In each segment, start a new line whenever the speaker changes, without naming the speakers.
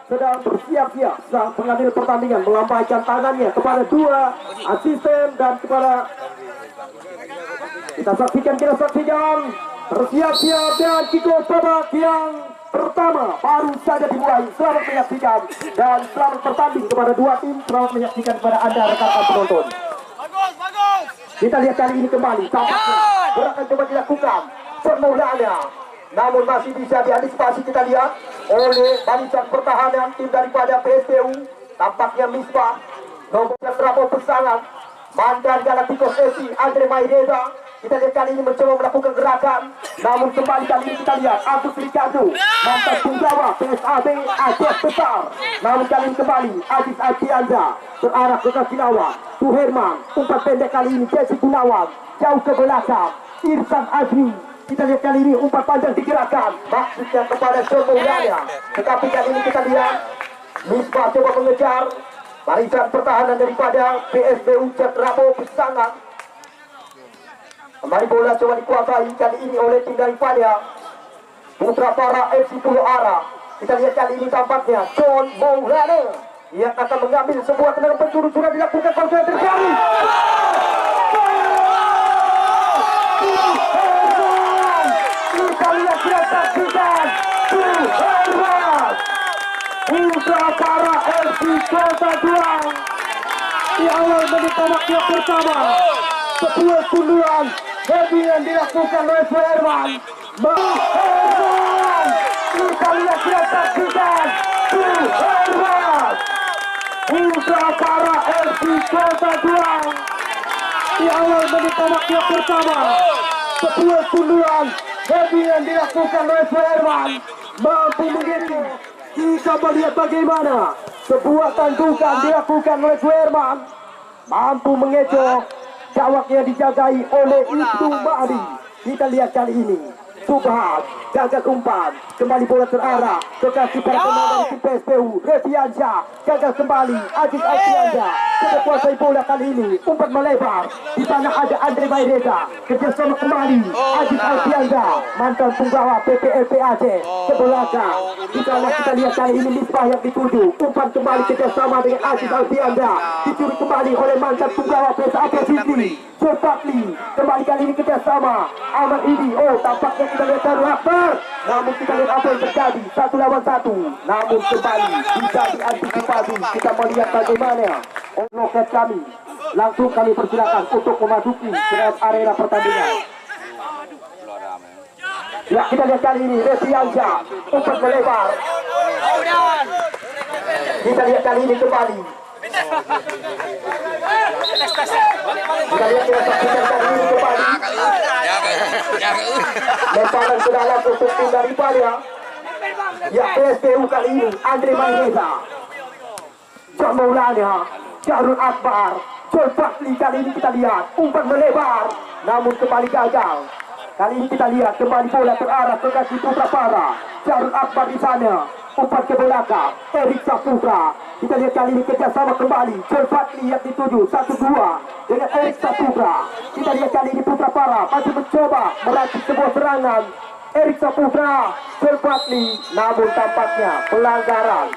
sedang bersiap-siap sang pengambil pertandingan melambaikan tangannya kepada dua asisten dan kepada kita saksikan bersiap-siap dan kick-off babak yang pertama baru saja dimulai. Selamat menyaksikan dan selamat bertanding kepada dua tim. Selamat menyaksikan kepada Anda rekan-rekan penonton. Kita lihat kali ini kembali tampaknya gerakan coba dilakukan permulaannya, namun masih bisa diantisipasi. Kita lihat oleh barisan pertahanan tim daripada PSBU. Tampaknya Misbah nomor Rabo Pesangan mantan Galacticos FC Andre Maireza. Kita lihat kali ini mencoba melakukan gerakan, namun kembali kali ini kita lihat Agus Ricardo mantan penggawa PSAB Aceh Besar, namun kali ini kembali Aziz Adrianza terarah ke kaki lawan. Suherman umpan pendek kali ini Jesse Gunawan jauh ke belakang Irsan Azmi. Kita lihat kali ini umpan panjang digerakkan maksudnya kepada Maulana, tetapi kali ini kita lihat Misbah coba mengejar barisan pertahanan daripada PSBU Rabo Pesangan. Kembali bola coba dikuasai kali ini oleh tim daripada Putra Para FC Pulau Ara. Kita lihat kali ini tampaknya John Maulana yang akan mengambil sebuah tendangan penjuru. Sudah dilakukan kontra terjadi. Kita lihat kita saksikan Putra Para FC Kota Duang di awal menit babak yang pertama. Sebuah sundulan yang dilakukan oleh Suherman. Kita lihat kita saksikan Suherman Putra Para FC Kota Duang di awal menit babak yang pertama. Sebuah sundulan yang dilakukan oleh Suherman mampu mengirim. Kita melihat bagaimana sebuah tandukan dilakukan oleh Suherman mampu mengecoh. Jawabnya dijagai oleh Ibnu Mahdi. Kita lihat kali ini Subhan gagal umpan, kembali bola terarah ke kaki para pemain dari tim PSBU. Reviansyah gagal kembali, Aziz Alfiansyah sudah kuasai bola kali ini, umpan melebar. Di sana ada Andre Maireza, kerjasama kembali Aziz Alfiansyah mantan penggawa PPLP Aceh ke belakang. Di sana kita lihat kali ini Misbah yang dituju, umpan kembali kerjasama dengan Aziz Alfiansyah, dicuri kembali oleh mantan penggawa PSAB Sydney Cepatli. Kembali kali ini kerjasama Ahmad Idi. Oh, tampaknya kita lihat Darul Akbar, namun kita lihat apa yang terjadi, 1 lawan 1. Namun kembali bisa diantisipasi. Kita melihat bagaimana loket kami. Langsung kami persilakan untuk memasuki ke arena pertandingan. Ya, kita lihat kali ini Reviansyah umpan melebar. Kita lihat kali ini kembali. Kita lihat kita saksikan kali ini kembali. Lemparan ke dalam untuk tim daripada ya PSBU kali ini Andre Maireza, John Maulana, Jarul Akbar, John Fakli. Kali ini kita lihat umpan melebar, namun kembali gagal. Kali ini kita lihat kembali bola terarah ke kaki Putra Para. Jarul Akbar di sana, umpan ke belakang Erik Saputra. Kita lihat kali ini kerjasama kembali John Fakli yang dituju 1-2 dengan Erik Saputra. Kita lihat kali ini Putra Para masih mencoba meracik sebuah serangan. Erik Saputra, John Fakli, namun tampaknya pelanggaran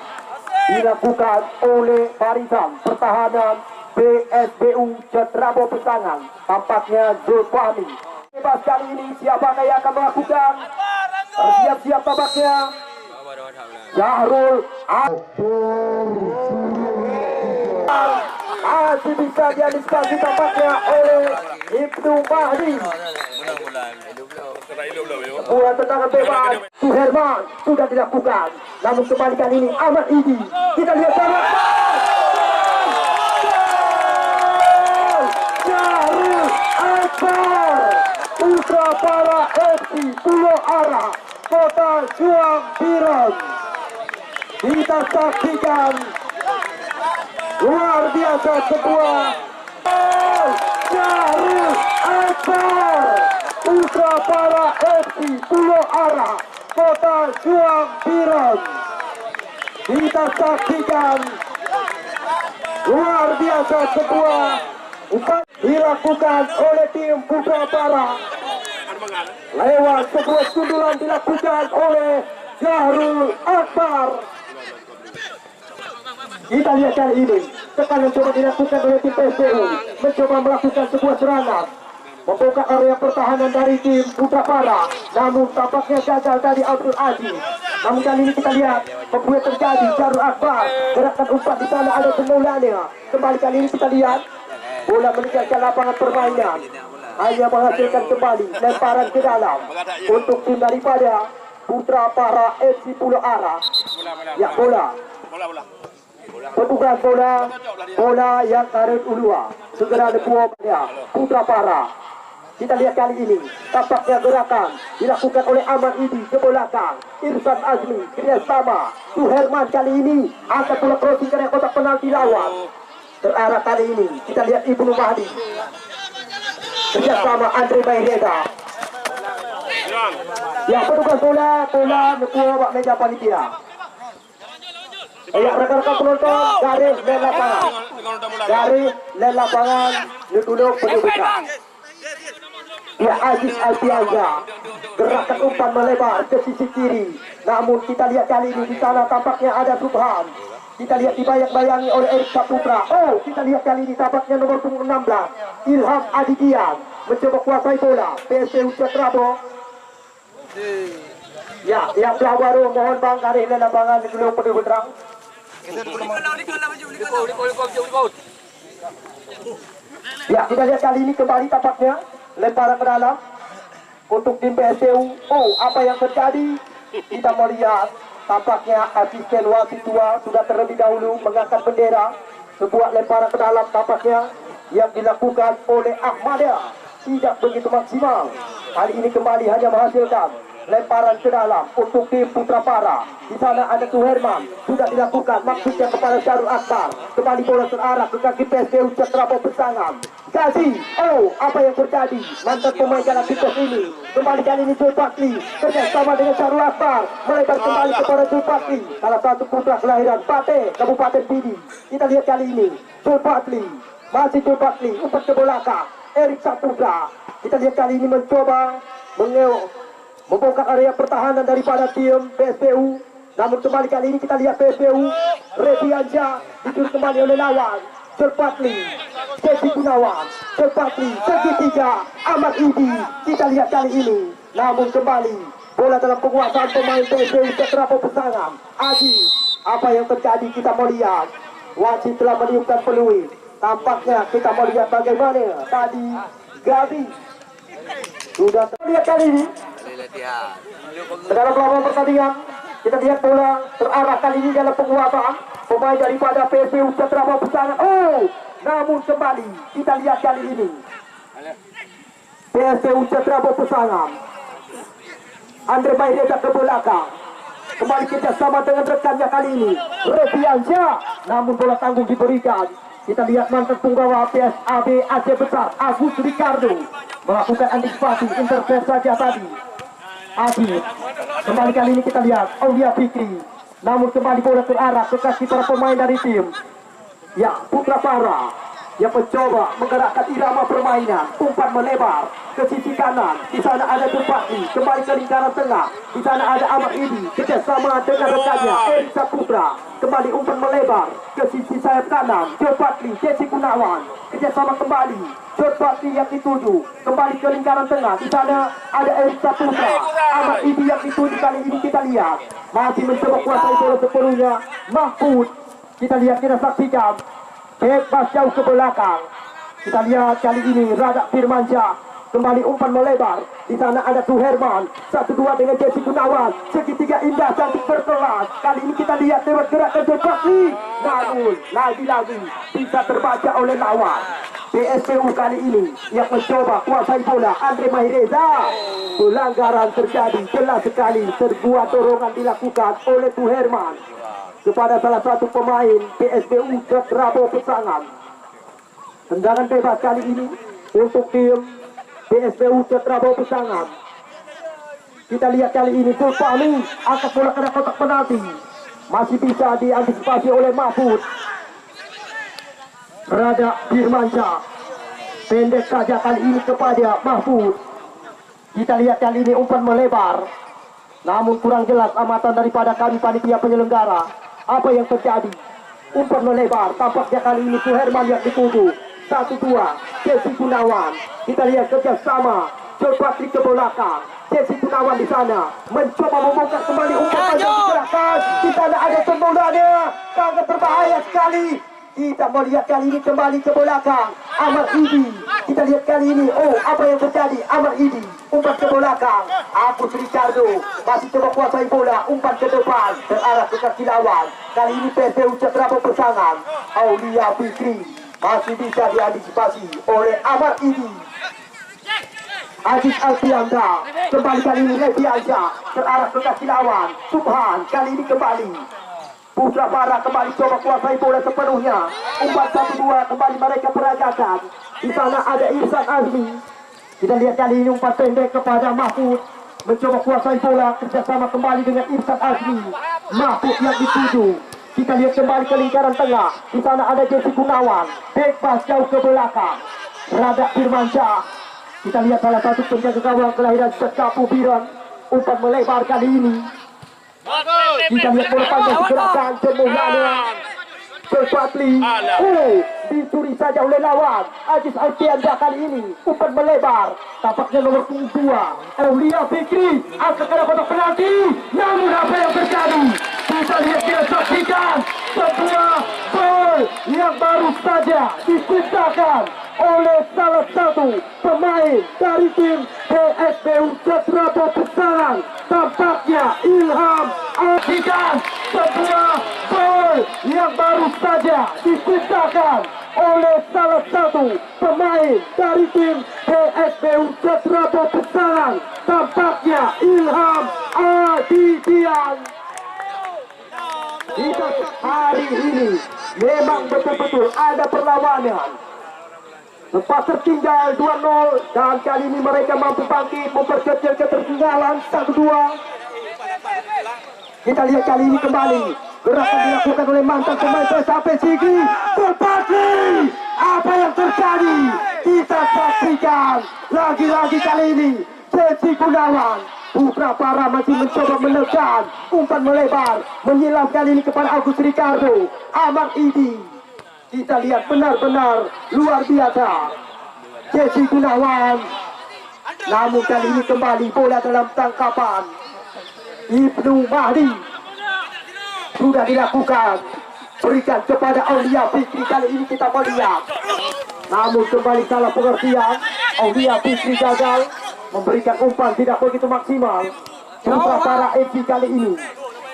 dilakukan oleh barisan pertahanan PSBU Rabo Pesangan. Tampaknya Zulfahmi. Bebas kali ini siapa yang akan melakukan? Siap-siap babaknya. Syahrul masih bisa diantisipasi tampaknya oleh Ibnu Mahdi. Bola tendangan bebas Suherman sudah dilakukan, namun kembali kali ini Ahmad Idi. Kita lihat sama Syahrul Akbar Putra Para FC Pulau Ara Kota Juang Biren. Kita saksikan luar biasa sebuah Syahrul Akbar Putra Para FC Pulau Ara Kota Juang Biren. Kita saksikan luar biasa sebuah upaya dilakukan oleh tim Putra Para lewat sebuah sundulan dilakukan oleh Syahrul Akbar. Kita lihat kali ini tekanan coba dilakukan oleh tim PSPU, mencoba melakukan sebuah serangan, membuka area pertahanan dari tim Putra Para, namun tampaknya gagal dari Abdul Aziz. Namun kali ini kita lihat pembuat terjadi Jarul Akbar, gerakan umpan di sana ada Maulana. Kembali kali ini kita lihat bola meninggalkan lapangan permainan, hanya menghasilkan kembali lemparan ke dalam untuk tim daripada Putra Para FC Pulau Ara. Ya, bola petugas bola yang karet ulua segera dibuang pada Putra Para. Kita lihat kali ini tampaknya gerakan dilakukan oleh Ahmad Idi ke belakang, Irfan Azmi kerjasama Suherman kali ini angkat bola crossing ke kotak penalti lawan. Terarah kali ini kita lihat Ibnu Mahdi kerjasama Andre Bayreda. Ya, petugas bola dibuang meja panitia. Ya, rekan-rekan penonton, garis dan lapangan duduk pendudukan. Ya, Aziz Alfianza gerakan umpan melebar ke sisi kiri, namun kita lihat kali ini di sana tampaknya ada Subhan. Kita lihat dibayang-bayangi oleh Erik Saputra. Oh, kita lihat kali ini tampaknya nomor punggung 16 Ilham Adidian mencoba kuasai bola. PSPU Cetrabo. Ya, yang Pelawaro mohon bang garis dan lapangan duduk pendudukan. Ya, kita lihat kali ini kembali tampaknya lemparan ke dalam untuk tim PSPU. Oh, apa yang terjadi? Kita melihat tampaknya asisten wasit tua sudah terlebih dahulu mengangkat bendera. Sebuah lemparan ke dalam tampaknya yang dilakukan oleh Ahmada tidak begitu maksimal. Kali ini kembali hanya menghasilkan lemparan ke dalam untuk tim Putra Para. Di sana ada Suherman, sudah dilakukan maksudnya kepada Jarul Akbar. Kembali bola terarah ke kaki PSPU Cetrabo Pesangan. Gazi, oh apa yang terjadi? Mantan pemain Galacticos ini kembali kali ini Zulfakli kerjasama dengan Jarul Akbar melebar kembali kepada Zulfakli, salah satu putra kelahiran Pate, Kabupaten Pidi. Kita lihat kali ini Zulfakli, masih Zulfakli umpan ke belakang Erik Saputra. Kita lihat kali ini mencoba membongkar area pertahanan daripada tim PSPU. Namun kembali kali ini kita lihat PSPU Revianja dicuri kembali oleh lawan Zulfakli, Jesse Gunawan, Zulfakli segitiga Ahmad Idi. Kita lihat kali ini, namun kembali bola dalam penguasaan pemain PSPU Cetrabo Pesangan. Adi, apa yang terjadi kita melihat wasit telah meniupkan peluit. Tampaknya kita melihat bagaimana tadi Gabi sudah terlihat kali ini dalam lawan pertandingan. Kita lihat bola terarah kali ini dalam penguasaan pemain daripada PSPU Cetrabo Pesangan. Oh, namun kembali kita lihat kali ini PSPU Cetrabo Pesangan. Andre Bayreda ke belakang, kembali kerjasama dengan rekannya kali ini Revianja, namun bola tanggung diberikan. Kita lihat mantan punggawa PSAB Aceh Besar Agus Ricardo melakukan antisipasi intervensi saja tadi. Adit, kembali kali ini kita lihat Aulia Fikri, namun kembali bola terarah ke kaki para pemain dari tim ya Putra Para yang mencoba menggerakkan irama permainan. Umpan melebar ke sisi kanan, di sana ada Zulfakli, kembali ke lingkaran tengah, di sana ada Ahmad Idi kerjasama dengan rekannya Erik Saputra. Kembali umpan melebar ke sisi sayap kanan, Zulfakli, Jesse Gunawan kerjasama kembali Zulfakli yang dituju kembali ke lingkaran tengah, di sana ada Erik Saputra, Ahmad Idi yang dituju. Kali ini kita lihat masih mencoba kuasai bola sepenuhnya Mahfud. Kita lihat, kita saksikan bebas jauh ke belakang. Kita lihat kali ini Radak Firmansyah kembali umpan melebar, di sana ada Suherman 1-2 dengan Jesse Gunawan, segitiga indah cantik berkelas. Kali ini kita lihat lewat gerakan Zulfakli, namun lagi-lagi bisa terbaca oleh lawan. PSPU kali ini yang mencoba kuasai bola Andre Mahireza. Pelanggaran terjadi jelas sekali, sebuah dorongan dilakukan oleh Suherman kepada salah satu pemain PSPU Cetrabo Pesangan. Tendangan bebas kali ini untuk tim PSPU Cetrabo Pesangan. Kita lihat kali ini Zulfakli angkat bola ke kotak penalti, masih bisa diantisipasi oleh Mahfud. Radak Firmansyah pendek saja kali ini kepada Mahfud. Kita lihat kali ini umpan melebar, namun kurang jelas amatan daripada kami panitia penyelenggara. Apa yang terjadi? umpan melebar, tampaknya kali ini Suherman yang dituju. 1-2, Jesse Gunawan. Kita lihat kerjasama John Patrick ke belakang. Jesse Gunawan di sana mencoba membuka kembali umpan panjang digerakkan. Di sana ada sembolanya, sangat berbahaya sekali. Kita melihat kali ini kembali ke belakang Ahmad Idi. Kita lihat kali ini, oh apa yang terjadi. Ahmad Idi umpan ke belakang, Agus Ricardo masih coba kuasai bola, umpan ke depan terarah ke kaki lawan. Kali ini PSPU Cetrabo Pesangan, Aulia Fikri masih bisa diantisipasi oleh Ahmad Idi. Aziz Alfianda kembali kali ini Leviansyah terarah ke kaki lawan. Subhan kali ini kembali Putra Para kembali coba kuasai bola sepenuhnya. Umpan 1-2 kembali mereka peragakan. Di sana ada Irsan Azmi. Kita lihat kali ini umpan pendek kepada Mahfud, mencoba kuasai bola kerjasama kembali dengan Irsan Azmi. Mahfud yang dituju. Kita lihat kembali ke lingkaran tengah. Di sana ada Jesse Gunawan, bebas jauh ke belakang. Radak Firmansyah. Kita lihat salah satu penjaga gawang kelahiran Sekapu Biron. Umpan melebar kali ini. Kita lihat bola panjang gerakan Cemuhana Berpatli. Dicuri saja oleh lawan. Aziz Alfianda kali ini umpan melebar, tampaknya nomor 2 Aulia Fikri akan kena kotak penalti. Namun apa yang terjadi? Kita lihat, kita saksikan sebuah gol yang baru saja diciptakan oleh salah satu pemain dari tim PSPU Cetrabo Pesangan. Tampaknya Ilham Azikan, sebuah gol yang baru saja diciptakan oleh salah satu pemain dari tim PSPU Cetrabo Pesangan. Tampaknya Ilham Adidian. Kita hari ini memang betul-betul ada perlawanan. Sempat tertinggal 2-0 dan kali ini mereka mampu bangkit memperkecil ketertinggalan 1-2. Kita lihat kali ini kembali gerakan dilakukan oleh mantan pemain sampai Sigi Berpatli. Apa yang terjadi? Kita saksikan lagi-lagi kali ini Jesse Gunawan. Putra Para masih mencoba menekan, umpan melebar, menyilam kali ini kepada Agus Ricardo. Ahmad Idi. Kita lihat benar-benar luar biasa Jesse Gunawan. Namun kali ini kembali bola dalam tangkapan Ibnu Mahdi. Sudah dilakukan, berikan kepada Aulia Fikri. Kali ini kita melihat, namun kembali salah pengertian. Aulia Fikri gagal memberikan umpan, tidak begitu maksimal. Putra Para FC kali ini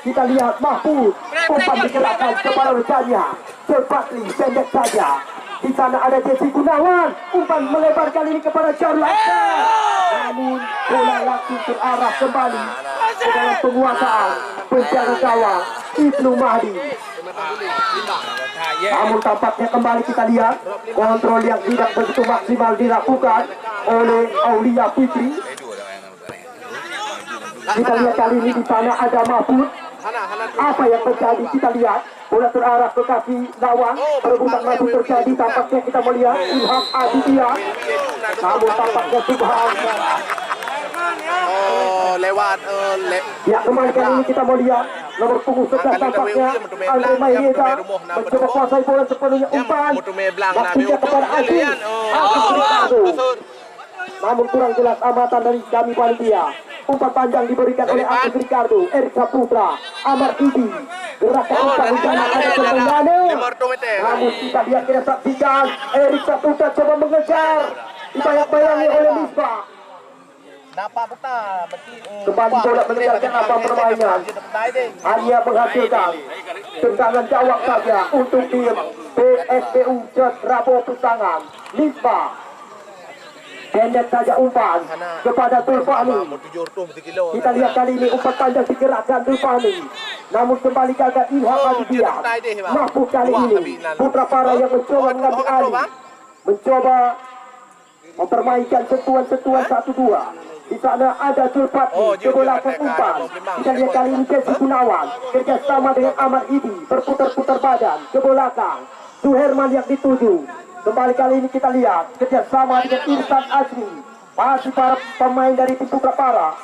kita lihat Mahfud, umpan digerakkan kepada rekannya Berpatli, pendek saja. Di sana ada Jesse Gunawan, umpan melebar kali ini kepada Jarul Akbar. Namun bola langsung terarah kembali ke dalam penguasaan penjaga gawang Ibnu Mahdi. Namun tampaknya kembali kita lihat kontrol yang tidak begitu maksimal dilakukan oleh Aulia Fikri. Kita lihat kali ini di sana ada Mahfud. Apa yang terjadi? Kita lihat bola terarah ke kaki lawan, perebutan masih terjadi. Tampaknya kita melihat Ilham Adidian, namun tampaknya Subhan.
Lewat
ya, kembali kali ini kita melihat nomor punggung 11 tampaknya Andre Maireza mencoba kuasai bola sepenuhnya, umpan waktunya kepada Aziz Ricardo. Namun kurang jelas amatan dari kami panitia. Umpan panjang diberikan oleh Agus Ricardo, Erik Saputra, Ahmad Idi. Gerakan umpan rencana ada kembali. Namun kita lihat, kita saksikan Erik Saputra coba mengejar, dibayang-bayangi oleh Misbah. Kembali bola meninggalkan apa permainan, hanya menghasilkan tendangan jawab saja untuk tim PSPU Cetrabo Pesangan. Misbah pendek saja umpan kepada Tulfani. Kita lihat kali ini umpan panjang digerakkan Tulfani, namun kembali gagal Ilham Adidian. Mahfud kali ini Putra Para yang mencoba mengambil alih, mencoba mempermainkan sentuhan-sentuhan 1-2. Di sana ada Zulpatli ke belakang umpan. Kita lihat kali ini Jesse Gunawan kerjasama dengan Ahmad Idi, berputar-putar badan ke belakang. Suherman yang dituju. Kembali kali ini kita lihat kerjasama dengan Irsan Azmi. Masih para pemain dari tim Putra Para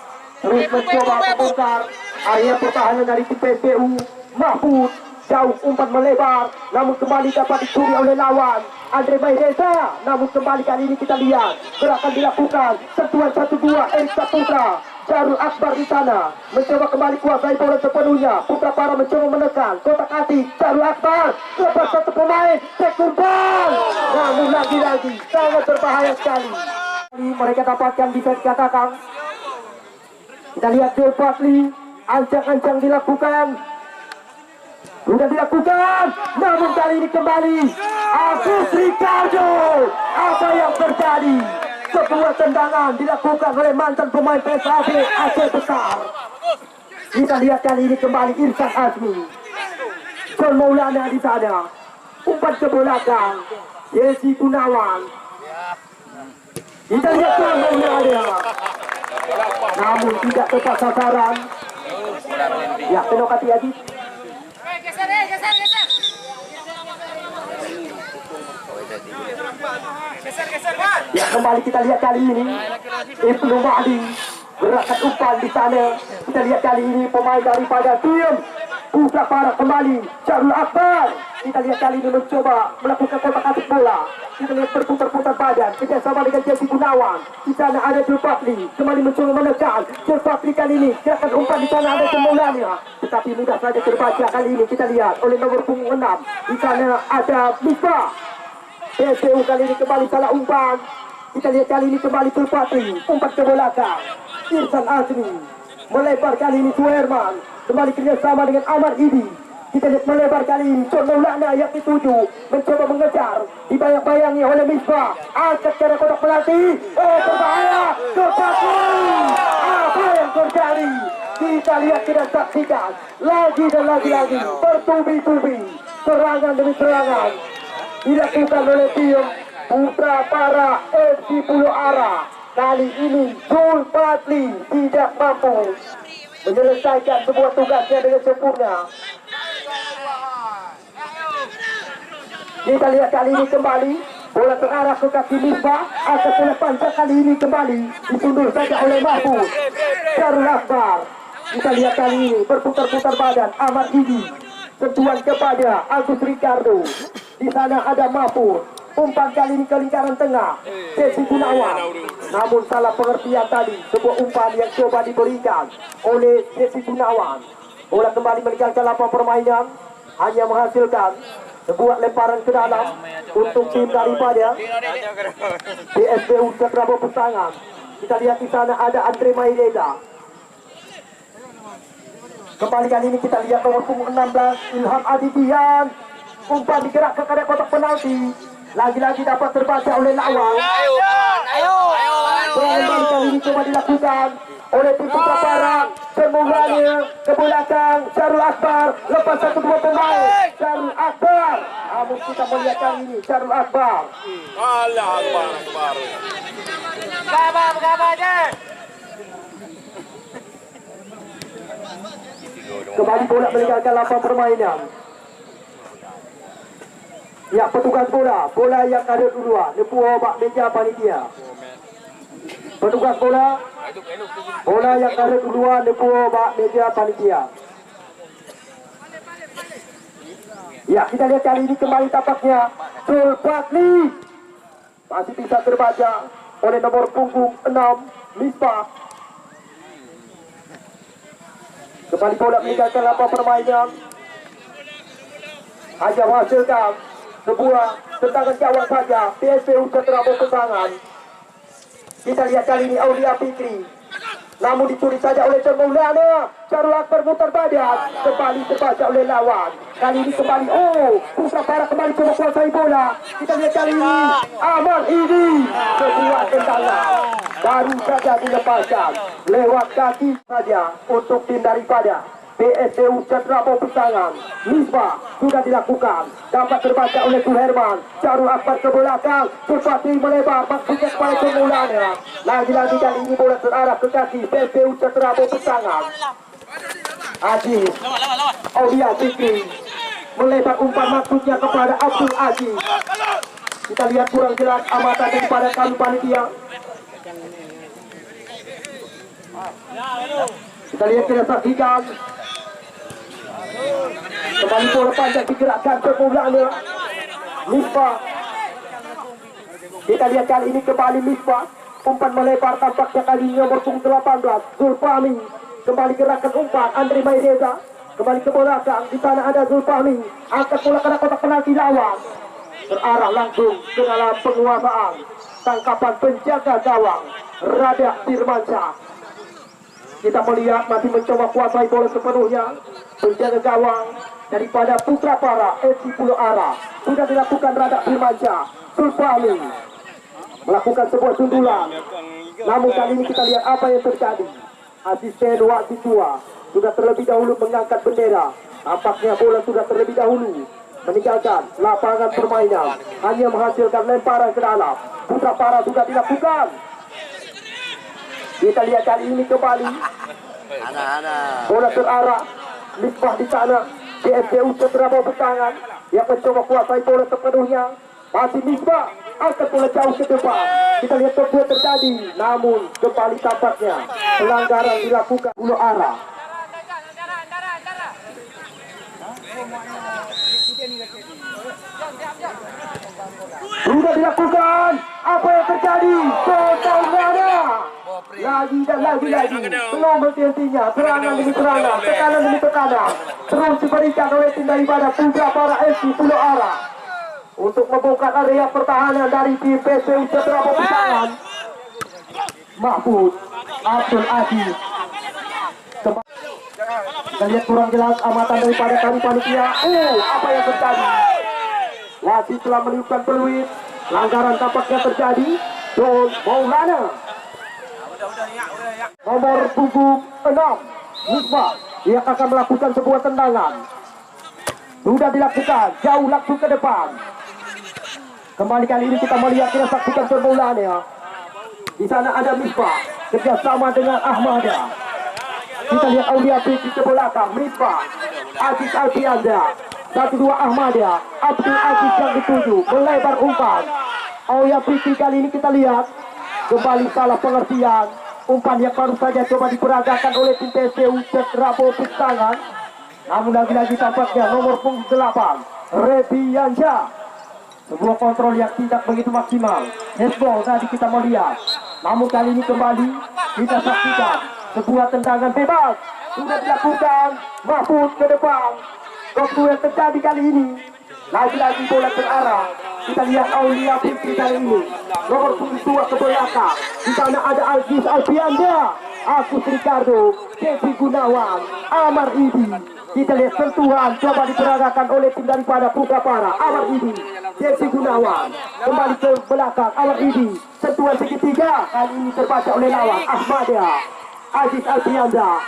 terus mencoba membongkar area pertahanan dari tim PSPU. Mahfud Jauh umpan melebar, namun kembali dapat dicuri oleh lawan. Andre Maireza, namun kembali kali ini kita lihat gerakan dilakukan. Sentuhan 1-2 Erik Saputra. Jarul Akbar di sana mencoba kembali kuasai bola sepenuhnya. Putra Para mencoba menekan kotak atik. Jarul Akbar lepas satu pemain, cek umpan, namun lagi-lagi sangat berbahaya sekali. Mereka dapatkan bisa dikatakan. Kita lihat Joel Fadli, ancang-ancang dilakukan. Sudah dilakukan, namun kali ini kembali Agus Ricardo. Apa yang terjadi? Sebuah tendangan dilakukan oleh mantan pemain PSAB Aceh Besar. Kita lihat kali ini kembali Irsan Azmi. John Maulana di sana. Umpan ke belakang. Jesse Gunawan. Kita lihat John Maulana. Namun tidak tepat sasaran. Ya, Penok hati-hati.
Geser.
Ya, kembali kita lihat kali ini Ibnu Mahdi gerakan umpan di sana. Kita lihat kali ini pemain daripada tim Putra Para kembali Jarul Akbar. Kita lihat kali ini mencoba melakukan kotak atik bola. Kita lihat berputar-putar badan kerjasama dengan Jesse Gunawan. Di sana ada Joel Fadli kembali mencoba menekan. Joel Fadli kali ini gerakan umpan di sana ada Semulanya, tetapi mudah saja terbaca kali ini. Kita lihat oleh nomor punggung 6. Di sana ada Misbah. PSPU kali ini kembali salah umpan. Kita lihat kali ini kembali Joel Fadli umpan ke belakang. Irsan Azmi melebar kali ini Suherman kembali kerjasama dengan Amar Idi. Kita lihat melebar kali ini John Maulana yang dituju mencoba mengejar, dibayang-bayangi oleh Misbah. Angkat ke arah kotak penalti. Oh, berbahaya. Apa yang terjadi? Kita lihat, kita saksikan lagi dan lagi bertubi-tubi serangan demi serangan dilakukan oleh tim Putra Para FC Pulau Ara. Kali ini Joel Fadli tidak mampu menyelesaikan sebuah tugasnya dengan sempurna. Kita lihat kali ini kembali bola terarah ke kaki Misbah. Atas bola panjang kali ini kembali disundur saja oleh Mahfud Jarul Akbar. Kita lihat kali ini berputar-putar badan Amar Idi. Sentuhan kepada Agus Ricardo. Di sana ada Mahfud. Umpan kali ini ke lingkaran tengah Jesse Gunawan. Namun salah pengertian tadi. Sebuah umpan yang coba diberikan oleh Jesse Gunawan. Bola kembali meninggalkan lapangan permainan, hanya menghasilkan sebuah lemparan ke dalam untuk tim daripada PSPU Cetrabo Pesangan. Kita lihat di sana ada Andre Maileda. Kembali kali ini kita lihat nomor punggung 16 Ilham Adidian. Umpan digerakkan ke arah kotak penalti. Lagi-lagi dapat terbaca oleh lawan. Kembali kali ini coba dilakukan oleh tim Putra Para. Semuanya ke belakang Jarul Akbar. Lepas 1-2 pemain Jarul Akbar. Namun kita melihat kali ini Jarul Akbar. Kembali bola meninggalkan lapangan permainan. Ya, petugas bola yang ada duluan Nepuo Bak Meja Panitia. Petugas bola yang ada duluan Nepuo Bak Meja Panitia. Ya, kita lihat kali ini kembali tapaknya Joel Fadli. Masih bisa terbaca oleh nomor punggung 6 Misbah. Kembali bola meninggalkan lapangan permainan. Hanya menghasilkan sebuah tendangan gawang saja PSPU Cetrabo Pesangan. Kita lihat kali ini Aulia Fikri. Namun dicuri saja oleh John Maulana. Jarul Akbar mutar badan. Kembali terbaca oleh lawan. Kali ini kembali Putra Para kembali coba kuasai bola. Kita lihat kali ini Amar Idi. Sebuah tendangan baru saja dilepaskan lewat kaki saja untuk tim daripada PSPU Cetrabo Pesangan. Misbah sudah dilakukan, dapat terbaca oleh Suherman. Jarul Akbar ke belakang, Sulfati melebar, maksudnya kepada Semulanya. Lagi-lagi kali ini bola terarah ke kaki PSPU Cetrabo Pesangan. Aziz Aulia Fikri melebar umpan maksudnya kepada Abdul Aziz. Kita lihat kurang jelas amatan daripada kami panitia. Kita lihat, kita saksikan Kembali bola panjang digerakkan permulaannya Misbah. Kita lihat kali ini kembali Misbah. Umpan melebar tampaknya kali ini nomor punggung 18 Zulfahmi. Kembali gerakan umpan Andre Maireza. Kembali ke belakang, di sana ada Zulfahmi. Angkat bola ke kotak penalti lawan. Terarah langsung ke dalam penguasaan. Tangkapan penjaga gawang Radak Firmansyah. Kita melihat masih mencoba kuasai bola sepenuhnya. Penjaga gawang daripada Putra Para FC Pulau Ara. Sudah dilakukan Radak Firmansyah. Zulfahmi melakukan sebuah sundulan. Namun kali ini kita lihat apa yang terjadi. Asisten wasit tua sudah terlebih dahulu mengangkat bendera. Tampaknya bola sudah terlebih dahulu meninggalkan lapangan permainan, hanya menghasilkan lemparan ke dalam. Putra Para sudah dilakukan. Kita lihat kali ini kembali bola terarah. Misbah di sana. DFCU Cedrabo bertangan yang mencoba kuasai bola sepenuhnya. Masih Misbah angkat bola jauh ke depan. Kita lihat terbuat terjadi, namun kembali tampaknya pelanggaran dilakukan Pulau Ara. Sudah dilakukan. Apa yang terjadi? Total nada. Lagi dan lagi. Belum berhentinya. Serangan demi serangan, tekanan demi tekanan. Terus diberikan oleh tim daripada Putra Para FC Pulau Ara untuk membuka area pertahanan dari tim PSPU Cedrabo Pisangan. Mahfud Abdul Aziz. Kita lihat kurang jelas amatan daripada kami panitia. Apa yang terjadi? Wasit telah meniupkan peluit. Pelanggaran tampaknya terjadi. Don Maulana. Nomor punggung 6 Misbah. Dia akan melakukan sebuah tendangan. Sudah dilakukan. Jauh langsung ke depan. Kembali kali ini kita melihat, kita saksikan permulaannya. Di sana ada Misbah kerjasama dengan Ahmada. Kita lihat Aulia Fikri ke belakang. Misbah, Aziz Alfianda, 1-2 Ahmada. Abdul Aziz yang dituju, melebar umpan. Aulia Fikri kali ini kita lihat kembali salah pengertian. Umpan yang baru saja coba diperagakan oleh tim PSPU Cedrabo Pisangan. Namun lagi-lagi tampaknya nomor punggung 8 Rebiansyah. Sebuah kontrol yang tidak begitu maksimal. Handball tadi kita melihat. Namun kali ini kembali kita saksikan sebuah tendangan bebas. Sudah dilakukan. Mahfud ke depan. Waktu yang terjadi kali ini. Lagi-lagi bola terarah. Kita lihat Aulia Fikri kali ini. Nomor 2 ke belakang. Di sana ada Aziz Alfianda, Agus Ricardo, Devi Gunawan, Amar Idi. Kita lihat sentuhan coba diperagakan oleh tim daripada Putra Para. Amar Idi, Devi Gunawan. Kembali ke belakang Amar Idi. Sentuhan segitiga kali ini terbaca oleh lawan Ahmada. Aziz Alfianda,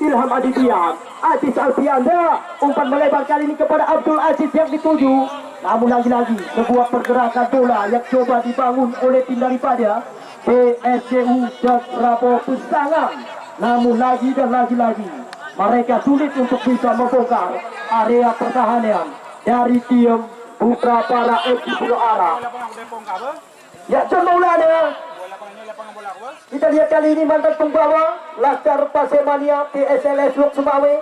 Ilham Adidian, Aziz Alfianda. Umpan melebar kali ini kepada Abdul Aziz yang dituju. Namun lagi-lagi sebuah pergerakan bola yang coba dibangun oleh tim daripada PSPU Cedrabo Pisangan. Namun lagi dan lagi mereka sulit untuk bisa membongkar area pertahanan dari tim Putra Para FC Pulau Ara. Ya, John Maulana. Kita lihat kali ini mantan pembawa Laskar Pasemania PSLS Lok Sumawe,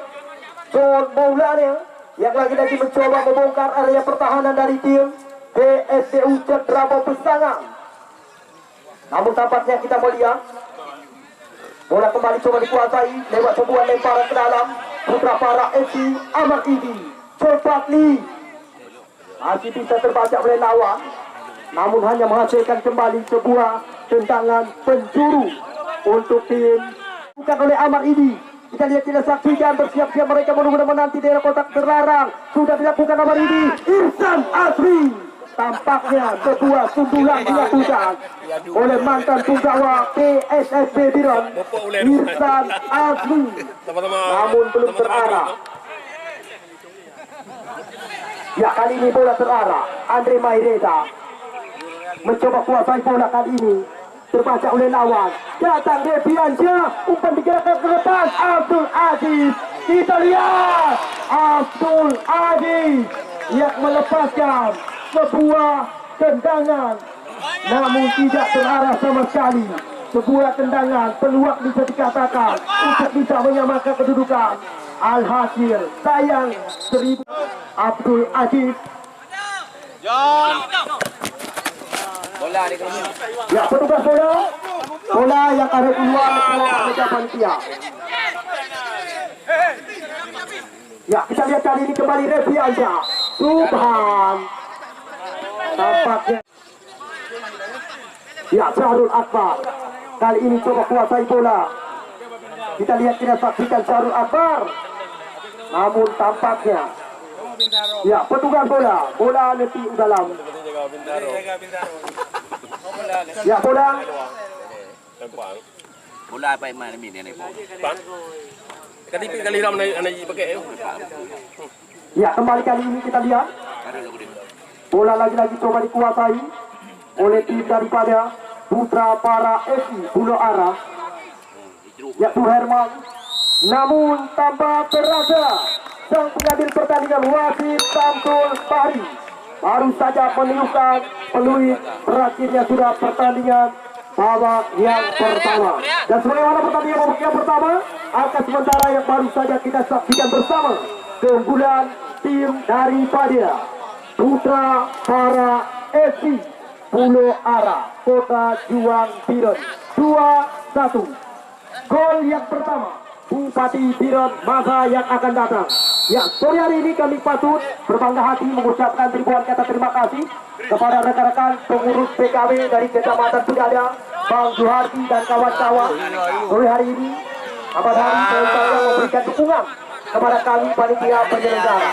John Maulana, yang lagi-lagi mencoba membongkar area pertahanan dari tim PSPU Cedrabo Pisangan. Namun tampaknya kita melihat bola kembali coba dikuasai lewat sebuah lemparan ke dalam. Putra Para FC Amar Idi, Cepatli masih bisa terbaca oleh lawan, namun hanya menghasilkan kembali sebuah tendangan penjuru untuk tim bukan oleh Amar Idi. Kita lihat, kita saksikan bersiap-siap mereka menanti daerah kotak terlarang. Sudah dilakukan Amar Idi. Irsan Asri. Tampaknya sebuah sundulan dilakukan oleh mantan punggawa PSSB Biron, Irsan Asri. Namun belum terarah. Ya, kali ini bola terarah. Andre Maireza mencoba kuasai bola kali ini. Terbaca oleh lawan. Datang Rebiansyah. Umpan digerakkan ke depan. Abdul Aziz. Kita lihat. Abdul Aziz yang melepaskan sebuah tendangan. Namun tidak terarah sama sekali. Sebuah tendangan peluang bisa dikatakan untuk bisa menyamakan kedudukan Alhasil sayang 1000 Abdul Aziz. Ya, petugas bola yang ada keluar meja panitia. Ya, kita lihat kali ini kembali refi aja. Subhan. Tampaknya. Ya, Syahrul Akbar. Kali ini coba kuasai bola. Kita lihat, kita saksikan Syahrul Akbar. Namun tampaknya. Ya, petugas bola letih dalam. Ya, bola.
Bola apa yang mana ini nih?
Kali ram anak pakai.
Ya, kembali kali ini kita lihat. Bola lagi-lagi coba dikuasai oleh tim daripada Putra Para FC Pulau Arah. Ya, Herman. Namun tanpa terasa sang pengambil pertandingan wasit Samsul Bahri baru saja meniupkan peluit berakhirnya sudah pertandingan babak yang pertama. Dan sebagaimana pertandingan babak yang pertama, angka sementara yang baru saja kita saksikan bersama keunggulan tim daripada Putra Para FC Pulau Arah Kota Juang Biren 2-1. Gol yang pertama Bupati Biren masa yang akan datang. Ya, sore hari ini kami patut berbangga hati mengucapkan ribuan kata terima kasih kepada rekan-rekan pengurus PKW dari Kecamatan Pegada, Bang Juhardi dan kawan-kawan. Sore hari ini Abad Hari saya memberikan dukungan kepada kami panitia penyelenggara.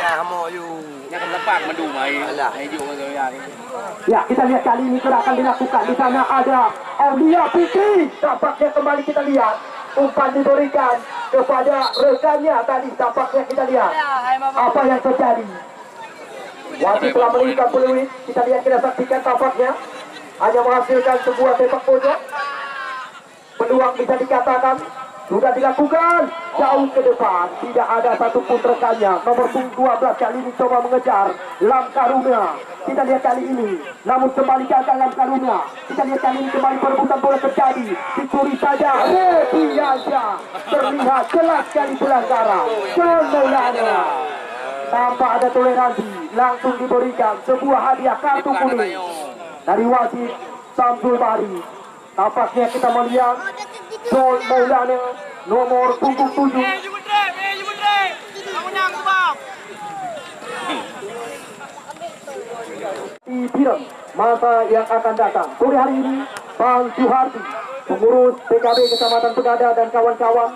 Ya, kita lihat kali ini akan dilakukan. Di sana ada Aulia Fikri. Tampaknya kembali kita lihat umpan diberikan kepada rekannya tadi. Tampaknya kita lihat apa yang terjadi. Wasit telah menunjukkan peluit. Kita lihat, kita saksikan tampaknya hanya menghasilkan sebuah sepak pojok. Peluang bisa dikatakan sudah dilakukan jauh ke depan. Tidak ada satupun rekannya. Nomor 12 kali ini coba mengejar Lam Karuna. Kita lihat kali ini, namun kembali gagal Lam Karuna. Kita lihat kali ini kembali perebutan bola terjadi. Dicuri saja Rebiansyah. Terlihat jelas sekali pelanggaran. Kemudiannya tanpa ada toleransi, langsung diberikan sebuah hadiah kartu kuning dari wasit Samsul Bahri. Tampaknya kita melihat Sol Maulana nomor punggung 7. Biren masa yang akan datang. Sore hari ini Bang Juhardi, pengurus PKB Kecamatan Pegada dan kawan-kawan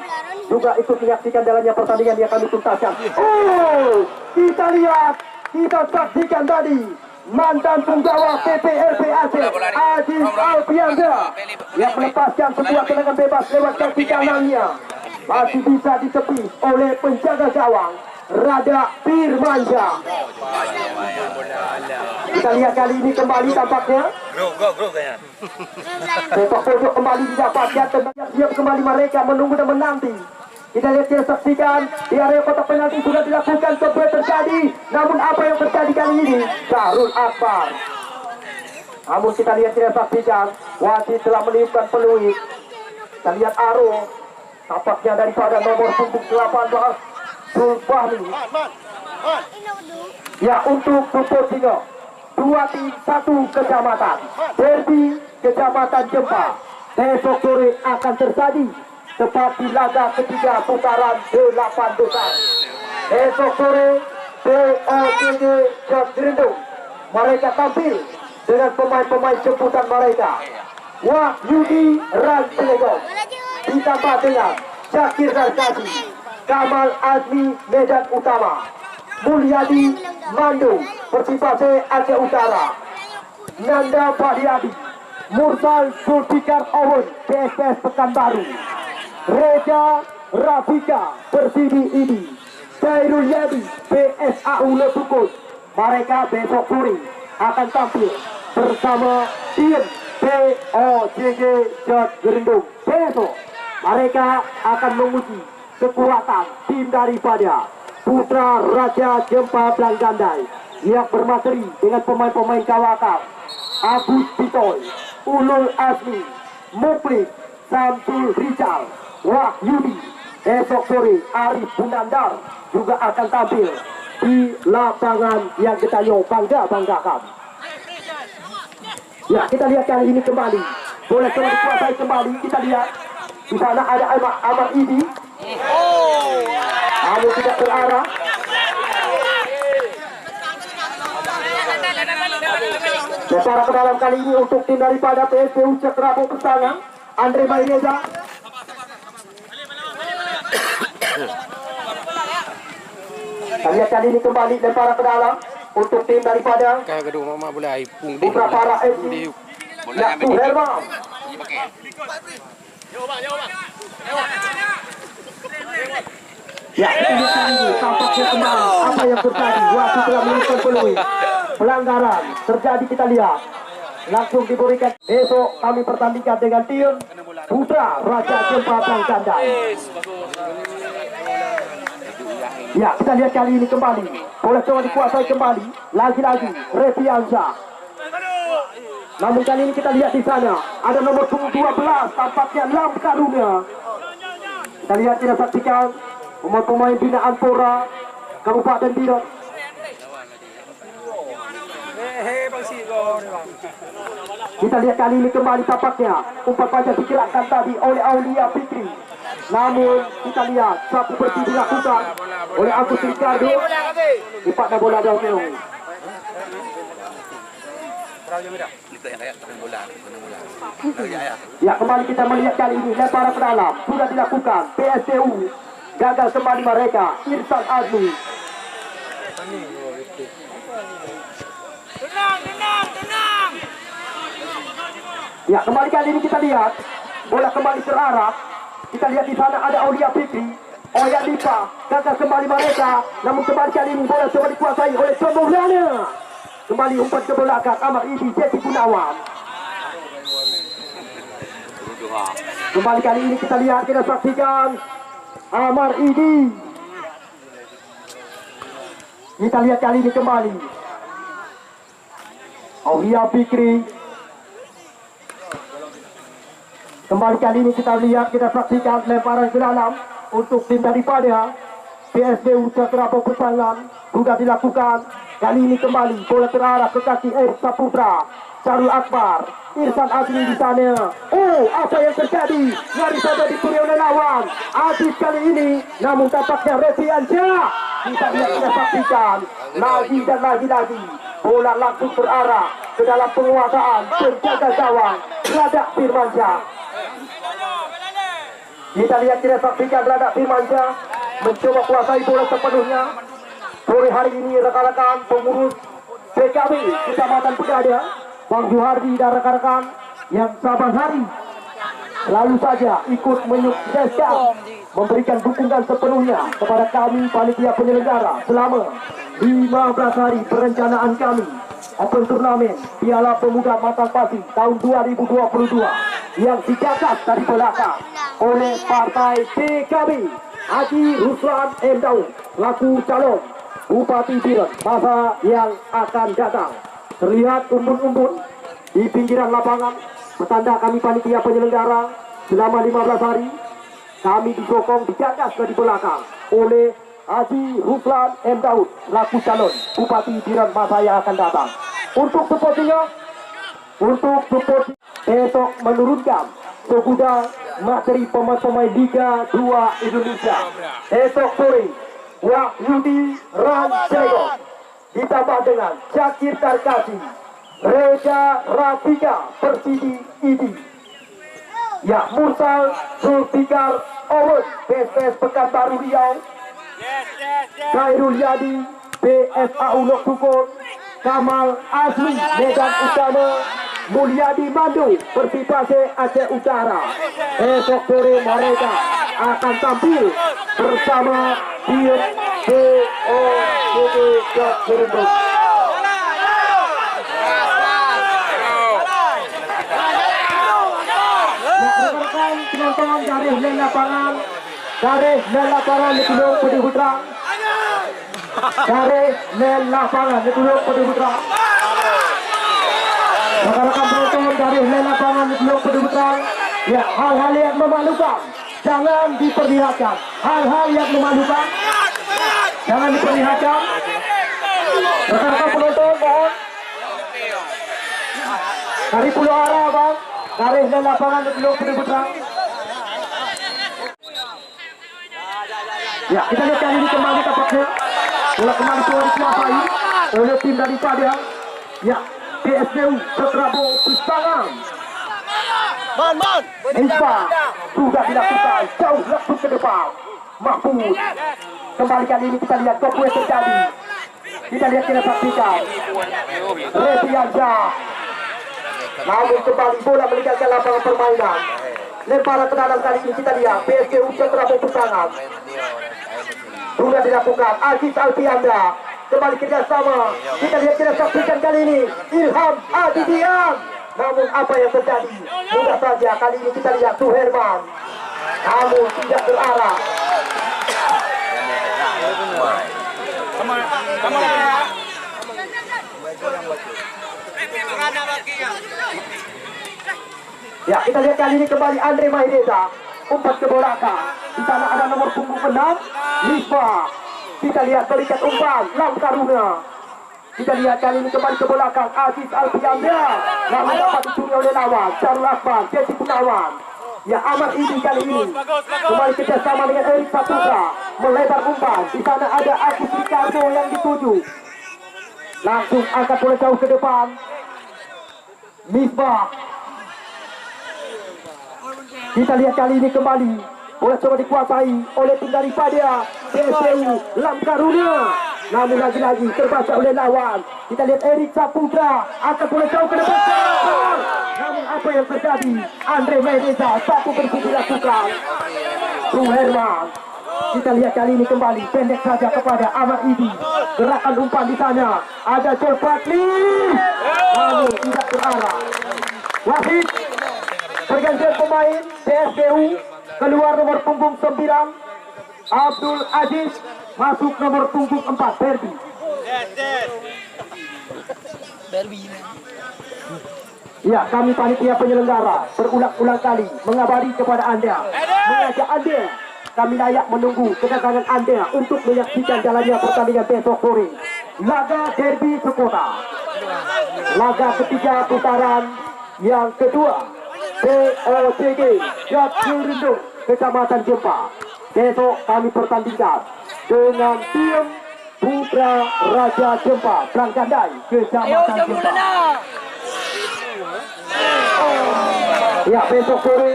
juga ikut menyaksikan jalannya pertandingan yang kami tuntaskan. Oh, kita lihat, kita saksikan tadi mantan penggawa PPLP Aceh Aziz Alfianza yang melepaskan sebuah tendangan bebas lewat kaki kanannya, masih bisa ditepis oleh penjaga gawang Rada Firmansyah. Kita lihat kali ini kembali tampaknya sepak pojok kembali didapatkan. Siap kembali mereka menunggu dan menanti. Kita lihat, kita saksikan di area kotak penalti sudah dilakukan, coba terjadi. Namun apa yang terjadi kali ini? Syahrul Akbar. Namun kita lihat, kita saksikan wasit telah meniupkan peluit. Kita lihat Aro, tampaknya daripada nomor punggung 18 Sulfahmi. Ya, untuk Puput Singo, 2 tim 1 kecamatan. Derby Kecamatan Jempa besok sore akan terjadi tepat di laga ketiga putaran 8 besar. Besok sore POGG Joggerindung mereka tampil dengan pemain-pemain jemputan mereka. Wahyudi Rancelegong ditambah dengan Syakir Darkasi, Kamal Azmi Medan Utama, Mulyadi Mandu Persipase Aceh Utara, Nanda Fahriadi, Mursal Zulfikar Owen PSPS Pekanbaru, Reza Rafika Persibi ini, Khairul Yadi PSAU Letukut. Mereka besok sore akan tampil bersama tim POGG Joggerindung. Besok mereka akan menguji kekuatan tim daripada Putra Raja Jempa Belanggandai yang bermateri dengan pemain-pemain kawakap Abus Bitoy, Ulul Azmi, Muklis, Samsul Rizal, Wahyudi, esok sore Arif Bunandar juga akan tampil di lapangan yang kita banggakan. Ya, kita lihat kali ini kembali. Boleh coba dikuasai kembali. Kita lihat di sana ada Amar Idi. Namun tidak terarah. Secara ke dalam kali ini untuk tim daripada PSPU Cekrabo Persana, Andre Maireza. Kita lihat kali ini kembali lemparan ke dalam untuk tim daripada Putra Para FC. Yaktu Herman. Ya, kita lihat kali ini tampaknya kembali apa yang terjadi. Waktu telah menunjukkan peluang pelanggaran terjadi, kita lihat langsung diberikan. Besok kami pertandingan dengan tim Putra Raja Jembatan Gandai. Ya, kita lihat kali ini kembali. Bola coba dikuasai kembali. Lagi-lagi Reviansa. Namun kali ini kita lihat di sana ada nomor 12 tampaknya Lam Karunia. Kita lihat, kita saksikan pemain binaan Pora Kabupaten Biren. Kita lihat kali ini kembali tampaknya umpan panjang digerakkan tadi oleh Aulia Fikri. Namun kita lihat sapu bersih dilakukan oleh Agus Ricardo. Dipakna bola jauh. Ya, kembali kita melihat kali ini lemparan ke dalam sudah dilakukan. PSPU gagal kembali mereka. Irsan Azmi.
Tenang.
Ya, kembali kali ini kita lihat bola kembali terarah. Kita lihat di sana ada Aulia Fikri, Oya Lipa, gagal kembali mereka. Namun kembali kali ini bola coba dikuasai oleh Combo Lana. Kembali umpan ke belakang Amar Idi, Jesse Gunawan. Kembali kali ini kita lihat, kita saksikan Amar Idi. Kita lihat kali ini kembali Aulia Fikri. Kembali kali ini kita lihat, kita saksikan lemparan ke dalam untuk tim daripada PSPU Cekrabo Persana sudah dilakukan. Kali ini kembali bola terarah ke kaki Ersa Putra, Syarul Akbar, Irsan Azmi di sana. Oh, apa yang terjadi? Nyaris saja dipuri oleh lawan. Aziz kali ini, namun tampaknya Reviansa. Kita lihat, kita saksikan lagi dan lagi. Bola langsung terarah ke dalam penguasaan penjaga gawang Radak Firmansyah. Kita lihat, kita saksikan Radak Firmansyah mencoba kuasai bola sepenuhnya. Sore hari ini rekan-rekan pengurus PKB Kecamatan Pegadaian, Bang Juhardi dan rekan-rekan yang sabar hari selalu saja ikut menyukseskan, memberikan dukungan sepenuhnya kepada kami panitia penyelenggara selama 15 hari perencanaan kami Open Turnamen Piala Pemuda Matang Pasi tahun 2022 yang digagas dari belakang oleh Partai PKB. Haji Ruslan M. Daud laku calon Bupati Biren masa yang akan datang. Terlihat umbun-umbun di pinggiran lapangan, petanda kami panitia penyelenggara selama 15 hari. Kami disokong, digagas dari belakang oleh Haji Ruslan M. Daud laku calon Bupati Biren masa yang akan datang. Untuk supportingnya, besok menurunkan seguda materi pemain-pemain Liga 2 Indonesia. Esok sore Wahyudi Ranjego ditambah dengan Syakir Tarkasi, Reza Rafika Persidi Idi, ya Mursal Zulfikar Owes PSPS Pekanbaru Riau, Khairul Yadi PSAU Lok Sukun, Kamal Azmi Medan Utama, Mulyadi Mandu Persipase Aceh Utara. Esok sore mereka akan tampil bersama tim BOGD Cirebon. Rekan-rekan penonton dari lapangan, Letulung Putih Putra. Letulung Putih Putra. Rekan-rekan penonton dari lapangan Letulung Putih Putra, ya, hal-hal yang memalukan jangan diperlihatkan. hal-hal yang memalukan jangan diperlihatkan. Rekan-rekan penonton mohon dari Pulau Ara bang, garis dan lapangan belum berang. Ya, kita lihat kali ini kembali tampaknya bola kembali dikuasai oleh tim daripada ya PSPU Setrabo Pisangan. Ispa sudah dilakukan jauh langsung ke depan. Mahfud kembali kali ini kita lihat kok yang terjadi. Kita lihat, kita saksikan Rebiansyah. Namun kembali bola meninggalkan lapangan permainan. Lemparan ke dalam kali ini kita lihat PSPU Setrabo Pisangan. Sudah dilakukan Aziz Alfiandra. Kembali kerjasama. Kita lihat, kita saksikan kali ini Ilham Adidian. Namun apa yang terjadi? Mudah saja kali ini kita lihat Suherman. Namun tidak terarah. Ya, kita lihat kali ini kembali Andre Mahendra. Umpan ke belakang. Di sana ada nomor punggung 6 Lisfa. Kita lihat berikan umpan Lam Karuna. Kita lihat kali ini kembali ke belakang Aziz Alfiandra. Namun dapat dicuri oleh lawan Syarul Akbar, Jesse Gunawan. Ya, Ahmad Idi kali ini kembali kerjasama dengan Erik Saputra. Melebar umpan. Di sana ada Agus Ricardo yang dituju. Langsung angkat bola jauh ke depan. Misbah. Kita lihat kali ini kembali bola coba dikuasai oleh tim daripada PSPU Lam Karunia. Namun lagi-lagi terbaca oleh lawan. Kita lihat Erik Saputra akan bola jauh ke depan. Namun apa yang terjadi? Andre Mahendra satu bersih dilakukan. Suherman. Kita lihat kali ini kembali pendek saja kepada Ahmad Idi. Gerakan umpan di sana ada Joel Patli. Namun tidak terarah. Wasit pergantian pemain PSPU, keluar nomor punggung 9 Abdul Aziz, masuk nomor punggung 4 Berbi. Ya, kami panitia penyelenggara berulang-ulang kali mengabari kepada Anda, mengajak Anda, kami layak menunggu kedatangan Anda untuk menyaksikan jalannya pertandingan besok sore. Laga Derby Sekota, laga ketiga putaran yang kedua POCG Jatirindu Kecamatan Jempa. Besok kami pertandingkan dengan tim Putra Raja Jempa Blangkandai Kecamatan Jempa. Ya, besok sore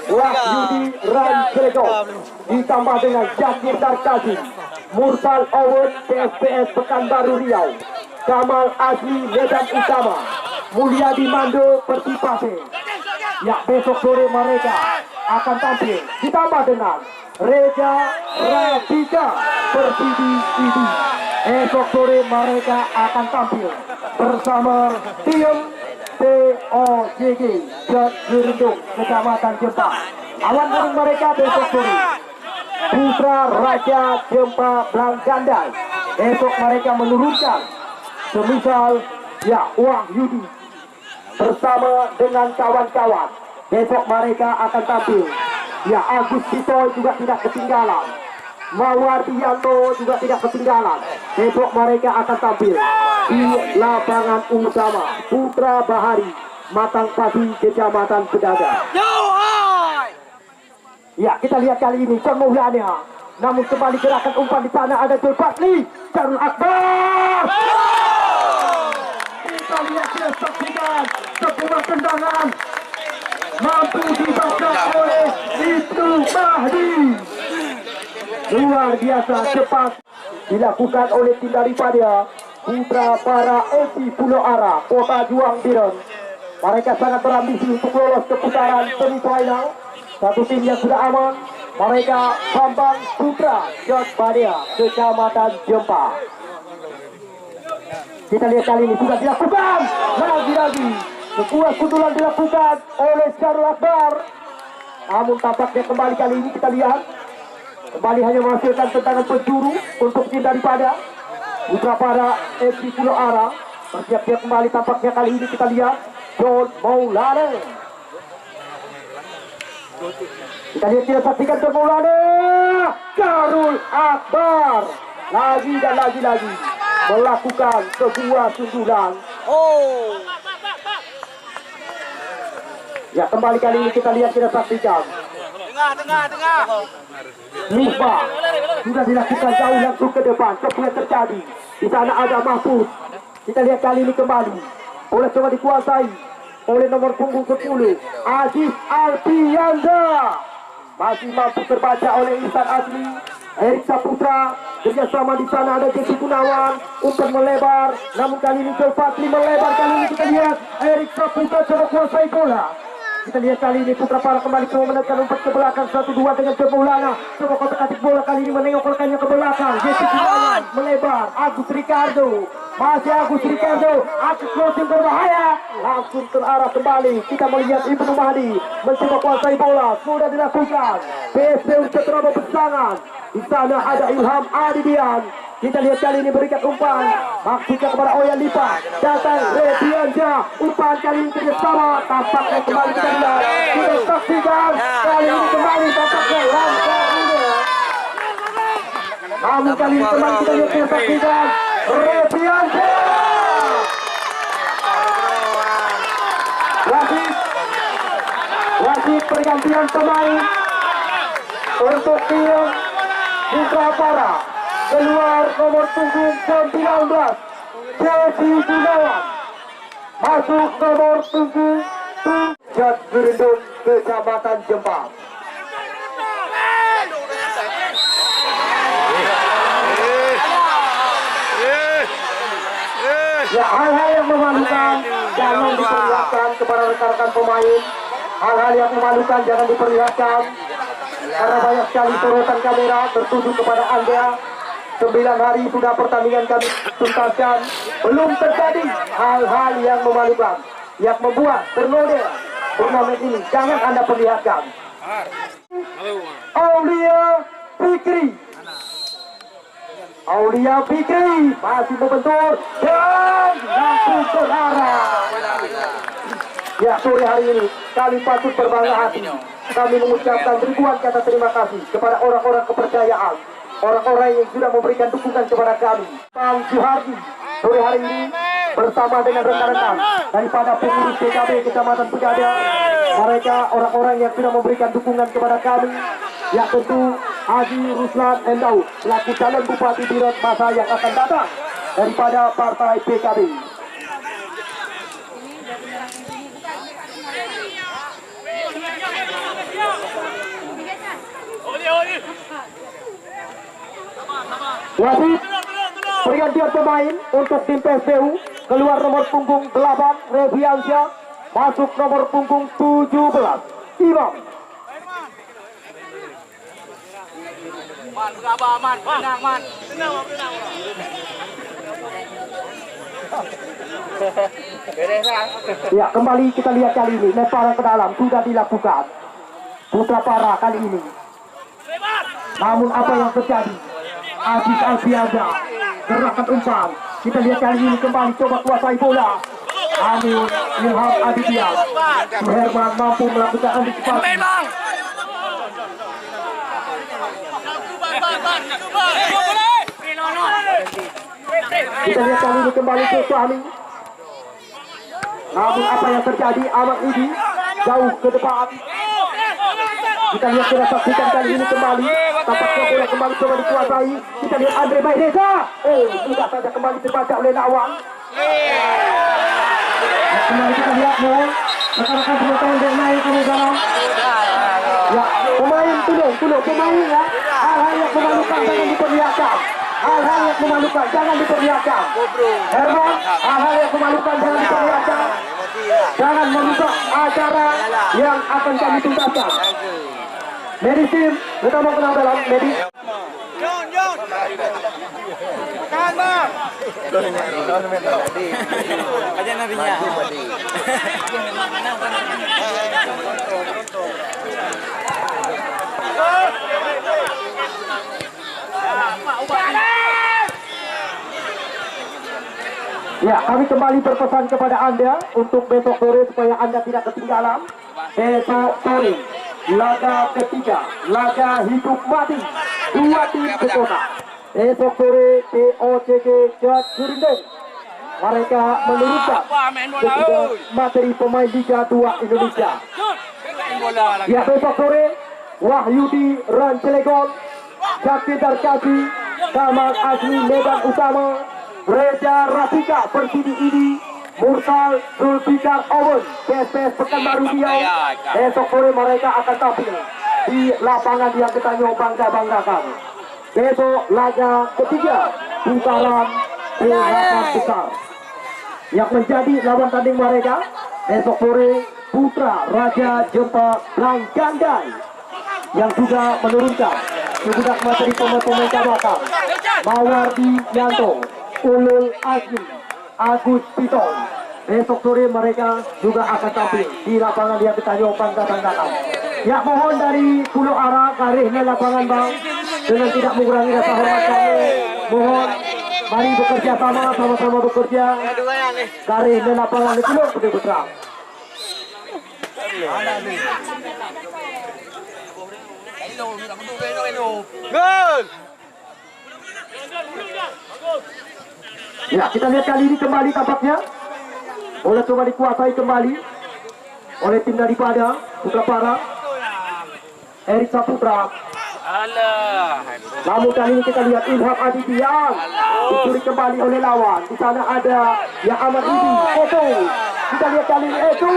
Wahyudi Rancelegon ditambah dengan Jakir Darkazi, Mursal Owen PSPS Pekanbaru Riau, Kamal Azli Medan Utama, Mulyadi Mando Persipase. Ya, besok sore mereka akan tampil ditambah dengan Reza Radika Persidi Idi. Esok sore mereka akan tampil bersama tim POCG Jatirindu Kecamatan Jempa. Awan burung mereka besok sore Putra Raja Jempa Blangkandai. Esok mereka menurunkan semisal ya Wahyudi bersama dengan kawan-kawan. Besok mereka akan tampil. Ya, Agus Tito juga tidak ketinggalan. Mawardianto juga tidak ketinggalan. Besok mereka akan tampil di lapangan utama Putra Bahari Matang Pati Kecamatan Pedaga. Ya, kita lihat kali ini permulaannya. Namun kembali gerakan umpan di sana ada Joel Patli, Syarul Akbar. Kita lihat, kita saksikan sebuah tendangan mampu dibaca oleh Ibnu Mahdi. Luar biasa cepat dilakukan oleh tim daripada Putra Para FC Pulau Ara Kota Juang Biren. Mereka sangat berambisi untuk lolos ke putaran semifinal. Satu tim yang sudah aman, mereka Bambang Putra Jotbadia Kecamatan Jempa. Kita lihat kali ini sudah dilakukan lagi-lagi. Sebuah sundulan dilakukan oleh Syarul Akbar. Namun tampaknya kembali kali ini kita lihat kembali hanya menghasilkan tendangan penjuru untuk tim daripada Putra Para FC Pulau Ara. Bersiap-siap kembali tampaknya kali ini kita lihat John Maulana. Kita lihat, kita saksikan permulaannya. Karul Akbar lagi dan lagi melakukan sebuah sundulan. Ya, kembali kali ini kita lihat, kita saksikan.
Tengah.
Misbah sudah dilakukan jauh langsung ke depan. Apa yang terjadi? Di sana ada Mahfud. Kita lihat kali ini kembali. Bola coba dikuasai oleh nomor punggung 10 Aziz Alfianda. Masih mampu terbaca oleh Ihsan Azmi. Erik Saputra kerjasama di sana ada Jeki Gunawan. Umpan melebar, namun kali ini Zulfatli melebar. Kali ini kita lihat Erik Saputra coba kuasai bola. Kita lihat kali ini Putra Para kembali coba menekan umpan ke belakang 1-2 dengan Maulana. Coba kotak-atik bola kali ini menengok-rekannya ke belakang. Jeki Gunawan melebar. Agus Ricardo. Masih Agus Ricardo. Agus crossing berbahaya. Langsung terarah kembali. Kita melihat Ibnu Mahdi mencoba kuasai bola. Sudah dilakukan. PSPU Cetrama bersangan. Di sana ada Ilham Adidian. Kita lihat kali ini berikan umpan. Maksudnya kepada Oyan Lipa. Datang Redianja. Umpan kali ini kerjasama. Tampaknya kembali kita lihat. Kita saksikan. Kali ini kembali tampaknya langkah ini. Namun kali ini kembali kita lihat, kita saksikan. Redianja. Wasit pergantian pemain untuk tim Putra Para. Keluar nomor punggung 19 Jeki Gunawan. Masuk nomor punggung Jat Gerendung Kecamatan Jembang. Ya, hal-hal yang memalukan jangan diperlihatkan kepada rekan-rekan pemain. Hal-hal yang memalukan jangan diperlihatkan, karena banyak sekali sorotan kamera tertuju kepada Anda. 9 hari sudah pertandingan kami tuntaskan, belum terjadi hal-hal yang memalukan yang membuat bernode turnamen ini. Jangan Anda perlihatkan. Aulia Fikri masih membentur dan langsung terarah. Ya, sore hari ini kami patut berbangga hati. Kami mengucapkan ribuan kata terima kasih kepada orang-orang kepercayaan, orang-orang yang sudah memberikan dukungan kepada kami. Bang Suhardi sore hari ini bersama dengan rekan-rekan daripada pengurus PKB Kecamatan Pegadaian, mereka orang-orang yang sudah memberikan dukungan kepada kami. Ya, tentu Haji Ruslan Endau selaku calon Bupati di masa yang akan datang daripada Partai PKB. Wasit pergantian pemain untuk tim PSPU. Keluar nomor punggung 8 Reviansyah, masuk nomor punggung 17 Imam.
Man, berapa man? Tenang man.
Ya, kembali kita lihat kali ini lemparan ke dalam sudah dilakukan Putra Para kali ini. Namun apa yang terjadi? Aziz Alfianda gerakan umpan. Kita lihat kali ini kembali coba kuasai bola. Amin Ilham Adidian. Suherman mampu melakukan antisipasi. Kita lihat kali ini kembali ke Suami. Namun apa yang terjadi? Ahmad Idi jauh ke depan. Kita lihat, kita saksikan kali ini kembali. Tampaknya bola kembali coba dikuasai. Kita lihat Andre Baideza. Sudah saja kembali terbaca oleh Nawang. Kembali kita lihat rekan-rekan semua tahun yang naik ke dalam. Ya, pemain tolong pemain ya. Hal-hal yang memalukan jangan diperlihatkan. Hal-hal yang memalukan jangan diperlihatkan. Herman, hal-hal yang memalukan jangan diperlihatkan. Jangan merusak acara yang akan kami tuntaskan. Medisim, kita mau kenal dalam Medi.
Jon. Tahan bang. Aja nabinya.
Ya, kami kembali berpesan kepada Anda untuk besok sore supaya Anda tidak ketinggalan. Besok sore laga ketiga, laga hidup mati, dua tim berkotak. Esok sore POCG Jatjurindeng mereka menurunkan materi pemain Liga 2 Indonesia. Ya, besok sore Wahyudi Rancelegon, Zakir Darkazi, Kamal Azmi Medan Utama, Reza Rafika Persidi ini, Mursal Zulfikar Owen PSPS Pekanbaru Riau. Besok sore mereka akan tampil di lapangan yang kita bangga-banggakan. Besok laga ketiga putaran P8 besar yang menjadi lawan tanding mereka besok sore Putra Raja Jempa Blang Gandai yang juga menurunkan sebudak materi pemain cadangan Mawardi Yanto, Ulul Azmi, Agus Piton. Besok sore mereka juga akan tampil di lapangan yang kita bangga-banggakan. Ya, mohon dari Pulau Ara karihnya lapangan bang dengan tidak mengurangi rasa hormat kami. Mohon mari bekerja sama-sama bekerja. Karihnya lapangan itu betul-betul. Ya, kita lihat kali ini kembali tampaknya oleh coba dikuasai kembali oleh tim daripada Putra Para Erik Saputra. Namun kali ini kita lihat Ilham Aditya dicuri kembali oleh lawan. Di sana ada yang Ahmad Idi Eto. Kita lihat kali ini Eto.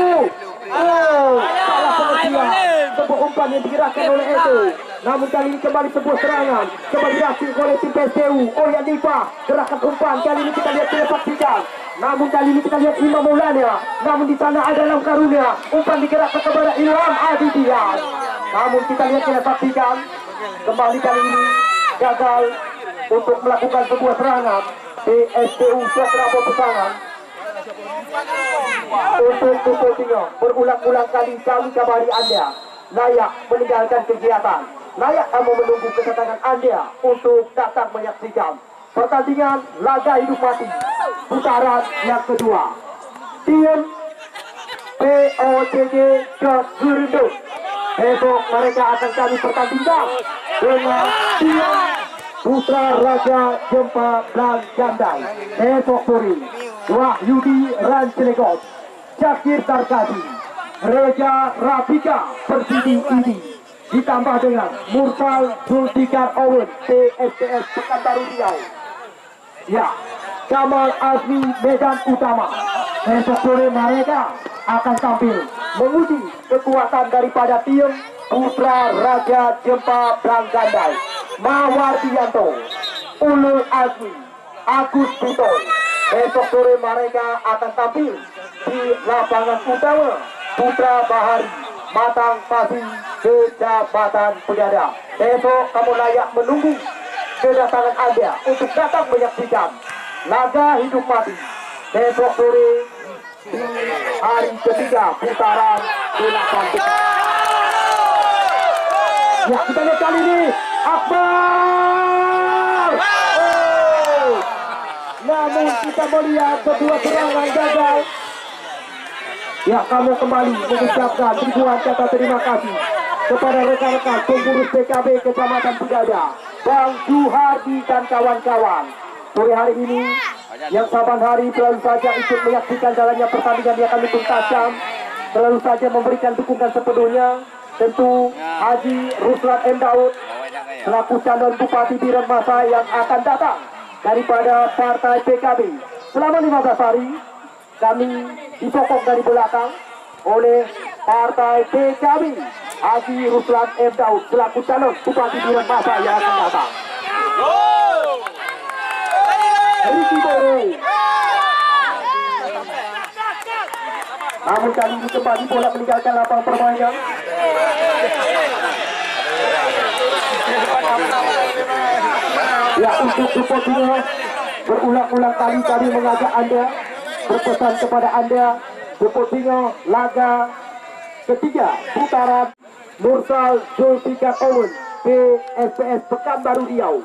Salah pengertian sebuah umpan yang digerakkan oleh Eto. Namun kali ini kembali sebuah serangan kembali dihasil oleh tim PSPU. Yang Diva gerakan umpan kali ini kita lihat disaksikan. Namun kali ini kita lihat Imam Maulana. Namun di sana ada Lam Karunia. Umpan digerakkan kepada Ilham Aditya. Namun kita lihat disaksikan kembali kali ini gagal untuk melakukan sebuah serangan PSPU Setrabo Pesangan. Untuk Kupotinho berulang-ulang kali kami kabari Anda layak meninggalkan kegiatan, layak kamu menunggu kedatangan Anda untuk datang menyaksikan pertandingan laga hidup mati putaran yang kedua. Tim POCG Jatjurindeng besok mereka akan kami pertandingan dengan tim Putra Raja Jempa Blang Gandai. Besok sore Wahyudi Rancelegon, Zakir Darkazi, Reza Rafika Persidi ini ditambah dengan Mursal Zulfikar Owen PSPS Pekanbaru Riau. Ya, Kamal Azmi Medan Utama. Besok sore mereka akan tampil menguji kekuatan daripada tim Putra Raja Jempa Blang Gandai. Mawardi Yanto, Ulul Azmi, Agus Piton. Besok sore mereka akan tampil di lapangan utama Putra Bahari Matang Pasi Kecamatan Penyada. Besok kamu layak menunggu kedatangan Anda untuk datang menyaksikan laga hidup mati besok sore di hari ketiga putaran P8. Ya, kita lihat kali ini Akbar. Namun kita melihat sebuah serangan gagal. Ya, kamu kembali mengucapkan ribuan kata terima kasih kepada rekan-rekan pengurus PKB Kecamatan Penyada, Bang Juhardi dan kawan-kawan. Sore hari ini yang saban hari selalu saja ikut menyaksikan jalannya pertandingan yang kami tuntaskan, selalu saja memberikan dukungan sepenuhnya. Tentu Haji Ruslan M. Daud selaku calon Bupati Biren Masa yang akan datang daripada Partai PKB. Selama 15 hari kami disokong dari belakang oleh Partai PKB. Haji Ruslan M. Daud selaku calon Bupati Biren Masa yang akan datang. Riki Boro. Namun kali ini kembali bola meninggalkan lapangan permainan. Ya, untuk Kupotinho berulang-ulang kali kami mengajak Anda, berpesan kepada Anda, Kupotinho laga ketiga putaran Mursal Zulfikar Owen PSPS Pekanbaru Riau.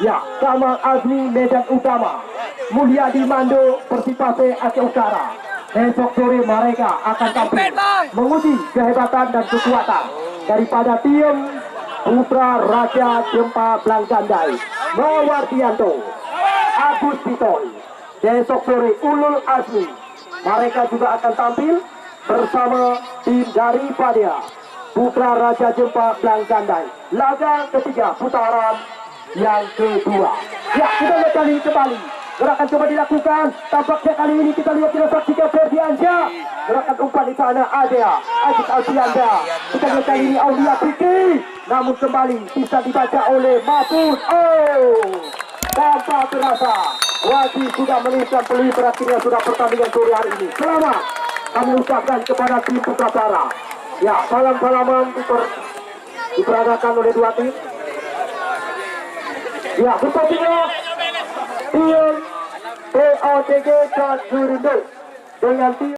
Ya, Kamal Azmi Medan Utama, Mulyadi Mando Persipase Aceh Utara. Besok sore mereka akan tampil menguji kehebatan dan kekuatan daripada tim Putra Raja Jempa Blangkandai, Mawardianto, Agus Piton. Besok sore Ulul Azmi, mereka juga akan tampil bersama tim daripada Putra Raja Jempa Blangkandai. Laga ketiga putaran yang kedua. Ya, kita lihat kali ini kembali. Gerakan coba dilakukan. Tampaknya kali ini kita lihat, kita saksikan Ferdiansyah. Gerakan umpan di sana ada Ajit Alfianda. Kita lihat kali ini Aulia Fikri. Namun kembali bisa dibaca oleh Mahfud. Oh, tanpa terasa Wadi sudah melintang peluit, berakhirnya sudah pertandingan sore hari ini. Selamat kami ucapkan kepada tim Putra Bara. Ya, salam-salaman diperagakan oleh dua tim. Ya, berikutnya tim POTG Kacurindo dengan tim